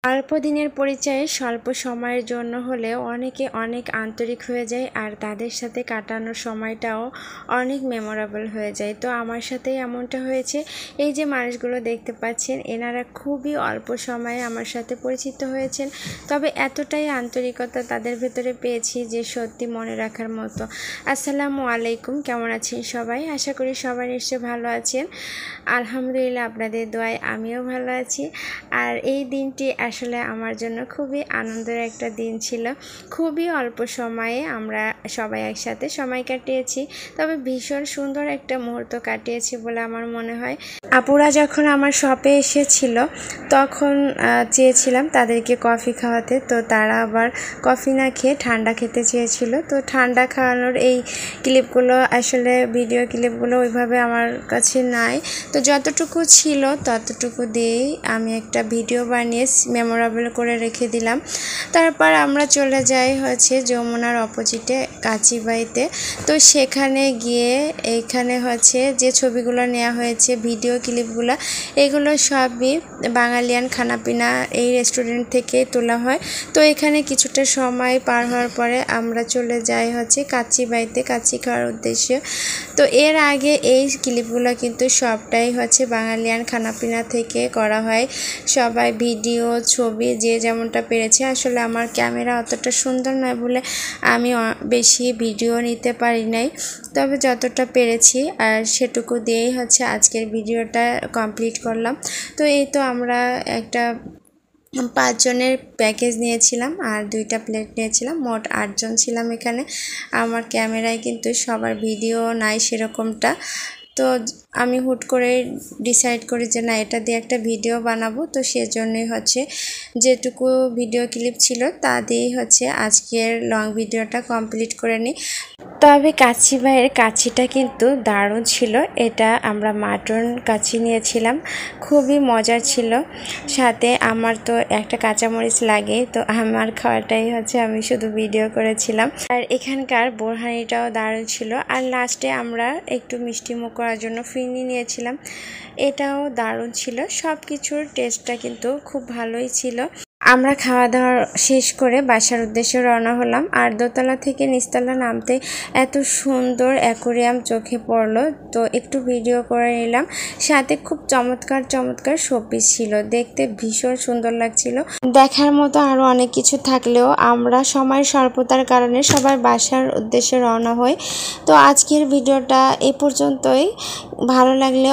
অল্প দিনের পরিচয়ে স্বল্প সময়ের জন্য হলেও অনেকে অনেক আন্তরিক হয়ে যায় আর তাদের সাথে কাটানোর সময়টাও অনেক মেমোরেবল হয়ে যায়। তো আমার সাথেই এমনটা হয়েছে। এই যে মানুষগুলো দেখতে পাচ্ছেন, এনারা খুবই অল্প সময়ে আমার সাথে পরিচিত হয়েছেন, তবে এতটাই আন্তরিকতা তাদের ভেতরে পেয়েছি যে সত্যি মনে রাখার মতো। আসসালামু আলাইকুম, কেমন আছেন সবাই? আশা করি সবাই নিশ্চয়ই ভালো আছেন। আলহামদুলিল্লাহ, আপনাদের দোয়ায় আমিও ভালো আছি। আর এই দিনটি আসলে আমার জন্য খুবই আনন্দের একটা দিন ছিল। খুবই অল্প সময়ে আমরা সবাই একসাথে সময় কাটিয়েছি, তবে ভীষণ সুন্দর একটা মুহূর্ত কাটিয়েছি বলে আমার মনে হয়। আপুরা যখন আমার শপে এসেছিল তখন চেয়েছিলাম তাদেরকে কফি খাওয়াতে, তো তারা আবার কফি না খেয়ে ঠান্ডা খেতে চেয়েছিল। তো ঠান্ডা খাওয়ানোর এই ক্লিপগুলো, আসলে ভিডিও ক্লিপগুলো ওইভাবে আমার কাছে নাই, তো যতটুকু ছিল ততটুকু দিয়েই আমি একটা ভিডিও বানিয়ে মেমোরেবল করে রেখে দিলাম। তারপর আমরা চলে যাই যমুনার অপোজিটে কাচিবাইতে। তো সেখানে গিয়ে এইখানে যে ছবিগুলো নেওয়া হয়েছে, ভিডিও ক্লিপগুলো, এগুলো সবই বাঙালিয়ান খানাপিনা এই রেস্টুরেন্ট থেকে তোলা হয়। তো এখানে কিছুটা সময় পার হওয়ার পরে আমরা চলে যাই কাচিবাইতে কাচি খাওয়ার উদ্দেশ্যে। তো এর আগে এই ক্লিপগুলো কিন্তু সবটাই বাঙালিয়ান খানাপিনা থেকে করা হয়। সবাই ভিডিও ছবি যে যেমনটা পেরেছে, আসলে আমার ক্যামেরা অতটা সুন্দর নয় বলে আমি বেশি ভিডিও নিতে পারি নাই, তবে যতটা পেরেছি আর সেটুকু দিয়েই আজকের ভিডিওটা কমপ্লিট করলাম। তো এই তো আমরা একটা 5 জনের প্যাকেজ নিয়েছিলাম আর 2টা প্লেট নিয়েছিলাম, মোট 8 জন ছিলাম এখানে। আমার ক্যামেরায় কিন্তু সবার ভিডিও নাই সেরকমটা, তো আমি হুট করে ডিসাইড করি যে না, এটা দিয়ে একটা ভিডিও বানাবো। তো সেজন্যই যেটুকু ভিডিও ক্লিপ ছিল তা দিয়েই আজকের লং ভিডিওটা কমপ্লিট করে নিই। তবে কাচিবাইয়ের কাচিটা কিন্তু দারুণ ছিল। এটা আমরা মাটন কাচি নিয়েছিলাম, খুবই মজার ছিল। সাথে আমার তো একটা কাঁচামরিচ লাগে, তো আমার খাওয়াটাই আমি শুধু ভিডিও করেছিলাম। আর এখানকার বোরহানিটাও দারুণ ছিল। আর লাস্টে আমরা একটু মিষ্টি মুখ করার জন্য ফিরনি নিয়েছিলাম, এটাও দারুণ ছিল। সব কিছুর টেস্টটা কিন্তু খুব ভালোই ছিল। আমরা খাওয়া দাওয়া শেষ করে বাসার উদ্দেশ্যে রওনা হলাম। আর দোতলা থেকে নিচতলা নামতে এত সুন্দর অ্যাকোরিয়াম চোখে পড়লো, তো একটু ভিডিও করে নিলাম। সাথে খুব চমৎকার চমৎকার শোপিস ছিল, দেখতে ভীষণ সুন্দর লাগছিল। দেখার মতো আরও অনেক কিছু থাকলেও আমরা সময় স্বল্পতার কারণে সবার বাসার উদ্দেশ্যে রওনা হই। তো আজকের ভিডিওটা এ পর্যন্তই। ভালো লাগলে